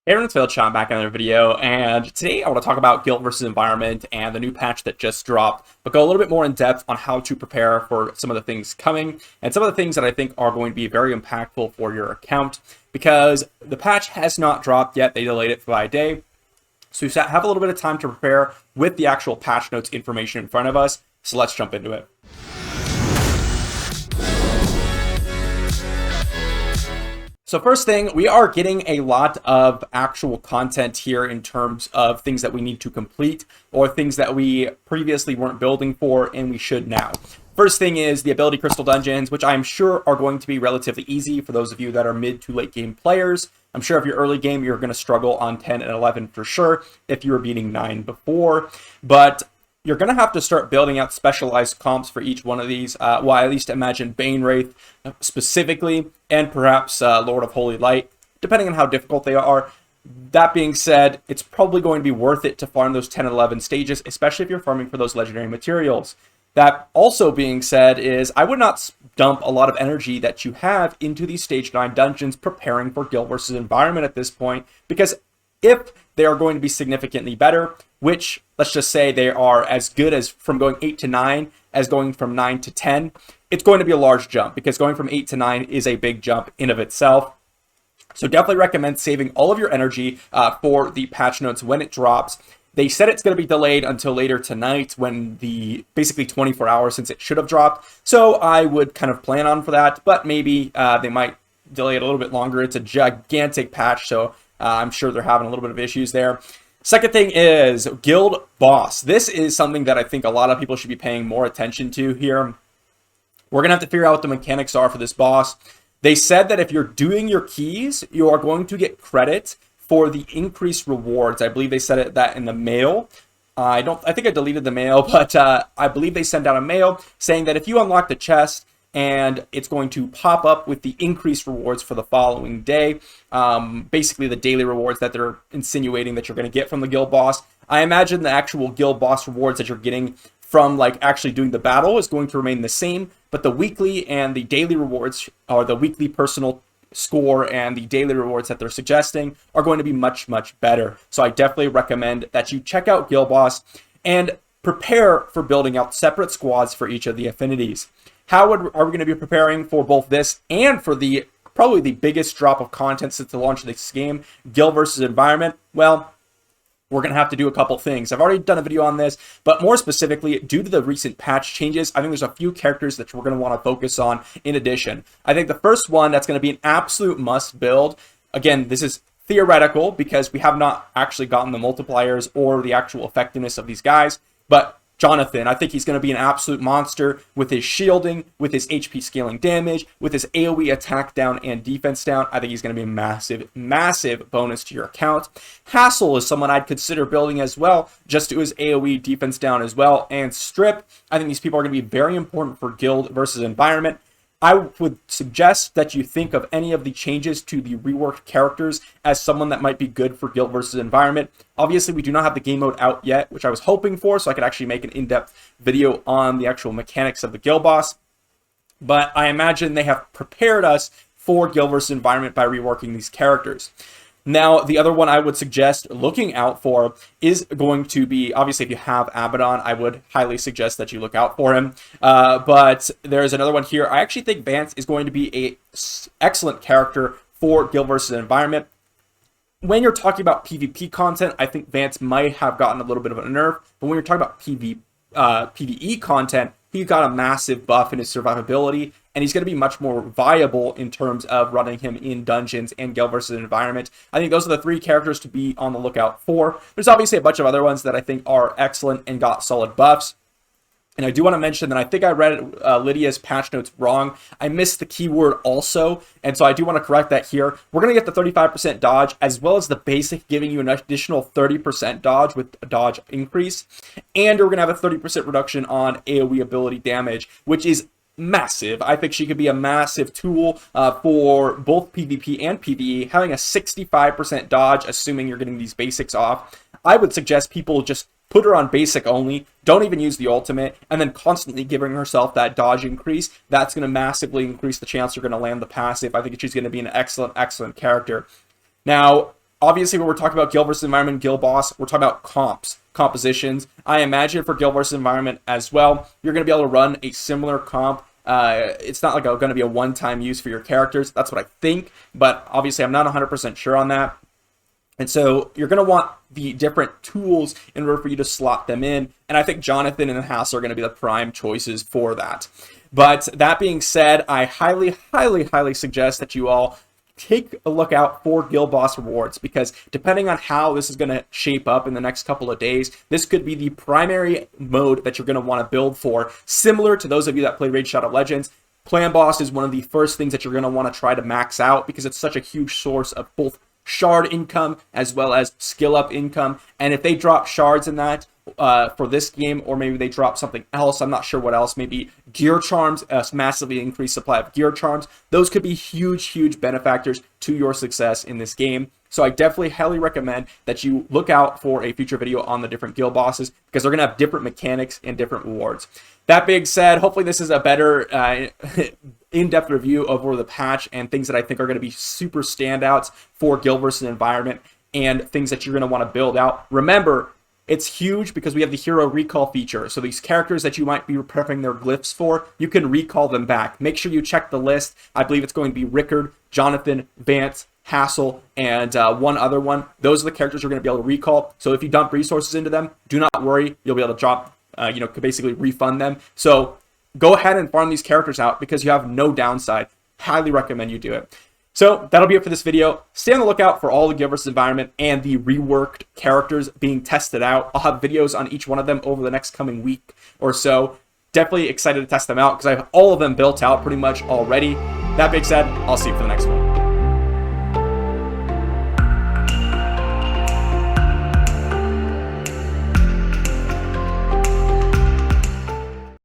Hey everyone, it's Phil Sean back in another video, and today I want to talk about guild versus environment and the new patch that just dropped, but go a little bit more in depth on how to prepare for some of the things coming and some of the things that I think are going to be very impactful for your account, because the patch has not dropped yet. They delayed it by a day, so we have a little bit of time to prepare with the actual patch notes information in front of us. So let's jump into it. So first thing, we are getting a lot of actual content here in terms of things that we need to complete or things that we previously weren't building for and we should now. First thing is the ability crystal dungeons, which I'm sure are going to be relatively easy for those of you that are mid to late game players. I'm sure if you're early game, you're going to struggle on 10 and 11 for sure if you were beating 9 before. But you're going to have to start building out specialized comps for each one of these. Well, I at least imagine Bane Wraith specifically, and perhaps Lord of Holy Light, depending on how difficult they are. That being said, it's probably going to be worth it to farm those 10 and 11 stages, especially if you're farming for those legendary materials. That also being said is I would not dump a lot of energy that you have into these stage 9 dungeons preparing for guild versus environment at this point, because if they are going to be significantly better, which let's just say they are as good as from going 8 to 9 as going from 9 to 10, it's going to be a large jump because going from 8 to 9 is a big jump in of itself. So definitely recommend saving all of your energy for the patch notes when it drops. They said it's going to be delayed until later tonight, when the basically 24 hours since it should have dropped. So I would kind of plan on for that, but maybe they might delay it a little bit longer. It's a gigantic patch, so I'm sure they're having a little bit of issues there. Second thing is Guild Boss. This is something that I think a lot of people should be paying more attention to here. We're going to have to figure out what the mechanics are for this boss. They said that if you're doing your keys, you are going to get credit for the increased rewards. I believe they said that in the mail. I think I deleted the mail, but I believe they sent out a mail saying that if you unlock the chest, and it's going to pop up with the increased rewards for the following day. Basically the daily rewards that they're insinuating that you're going to get from the guild boss. I imagine the actual guild boss rewards that you're getting from like actually doing the battle is going to remain the same, but the weekly and the daily rewards, or the weekly personal score and the daily rewards that they're suggesting, are going to be much better. So I definitely recommend that you check out Guild Boss and prepare for building out separate squads for each of the affinities. How are we going to be preparing for both this and for the probably the biggest drop of content since the launch of this game, guild versus environment? Well, we're going to have to do a couple things. I've already done a video on this, but more specifically, due to the recent patch changes, I think there's a few characters that we're going to want to focus on in addition. I think the first one that's going to be an absolute must build, again, this is theoretical because we have not actually gotten the multipliers or the actual effectiveness of these guys, but Jonathan, I think he's going to be an absolute monster with his shielding, with his HP scaling damage, with his AoE attack down and defense down. I think he's going to be a massive bonus to your account. Hassel is someone I'd consider building as well, just to his AoE defense down as well. And Strip, I think these people are going to be very important for guild versus environment. I would suggest that you think of any of the changes to the reworked characters as someone that might be good for guild versus environment. Obviously, we do not have the game mode out yet, which I was hoping for, so I could actually make an in-depth video on the actual mechanics of the guild boss. But I imagine they have prepared us for guild versus environment by reworking these characters. Now, the other one I would suggest looking out for is going to be, obviously, if you have Abaddon, I would highly suggest that you look out for him. But there's another one here. I actually think Vance is going to be an excellent character for guild versus environment. When you're talking about PvP content, I think Vance might have gotten a little bit of a nerf. But when you're talking about PvE content, he got a massive buff in his survivability, and he's going to be much more viable in terms of running him in dungeons and guild versus environment. I think those are the three characters to be on the lookout for. There's obviously a bunch of other ones that I think are excellent and got solid buffs. And I do want to mention that I think I read Lydia's patch notes wrong. I missed the keyword also, and so I do want to correct that here. We're going to get the 35% dodge, as well as the basic giving you an additional 30% dodge with a dodge increase. And we're going to have a 30% reduction on AoE ability damage, which is massive. I think she could be a massive tool for both PvP and PvE. Having a 65% dodge, assuming you're getting these basics off, I would suggest people just put her on basic only, don't even use the ultimate, and then constantly giving herself that dodge increase. That's going to massively increase the chance you're going to land the passive. I think she's going to be an excellent, excellent character. Now, Obviously, when we're talking about guild versus environment, guild boss, we're talking about compositions. I imagine for guild versus environment as well, you're going to be able to run a similar comp. It's not like going to be a one-time use for your characters. That's what I think, but obviously I'm not 100% sure on that. And so you're going to want the different tools in order for you to slot them in. And I think Jonathan and Hassel are going to be the prime choices for that. But that being said, I highly, highly, highly suggest that you all take a look out for guild boss rewards, because depending on how this is going to shape up in the next couple of days, this could be the primary mode that you're going to want to build for. Similar to those of you that play Raid Shadow Legends, Clan Boss is one of the first things that you're going to want to try to max out, because it's such a huge source of both shard income as well as skill up income. And if they drop shards in that for this game, or maybe they drop something else, I'm not sure what else, maybe gear charms, a massively increased supply of gear charms, those could be huge benefactors to your success in this game. So I definitely highly recommend that you look out for a future video on the different guild bosses, because they're going to have different mechanics and different rewards. That being said, hopefully this is a better in-depth review over the patch and things that I think are going to be super standouts for guild versus environment and things that you're going to want to build out. Remember, it's huge because we have the hero recall feature. So these characters that you might be prepping their glyphs for, you can recall them back. Make sure you check the list. I believe it's going to be Rickard, Jonathan, Vance, Hassel, and one other one. Those are the characters you're going to be able to recall. So if you dump resources into them, do not worry. You'll be able to drop, could basically refund them. So go ahead and farm these characters out because you have no downside. Highly recommend you do it. So that'll be it for this video. Stay on the lookout for all the guild versus environment and the reworked characters being tested out. I'll have videos on each one of them over the next coming week or so. Definitely excited to test them out because I have all of them built out pretty much already. That being said, I'll see you for the next one.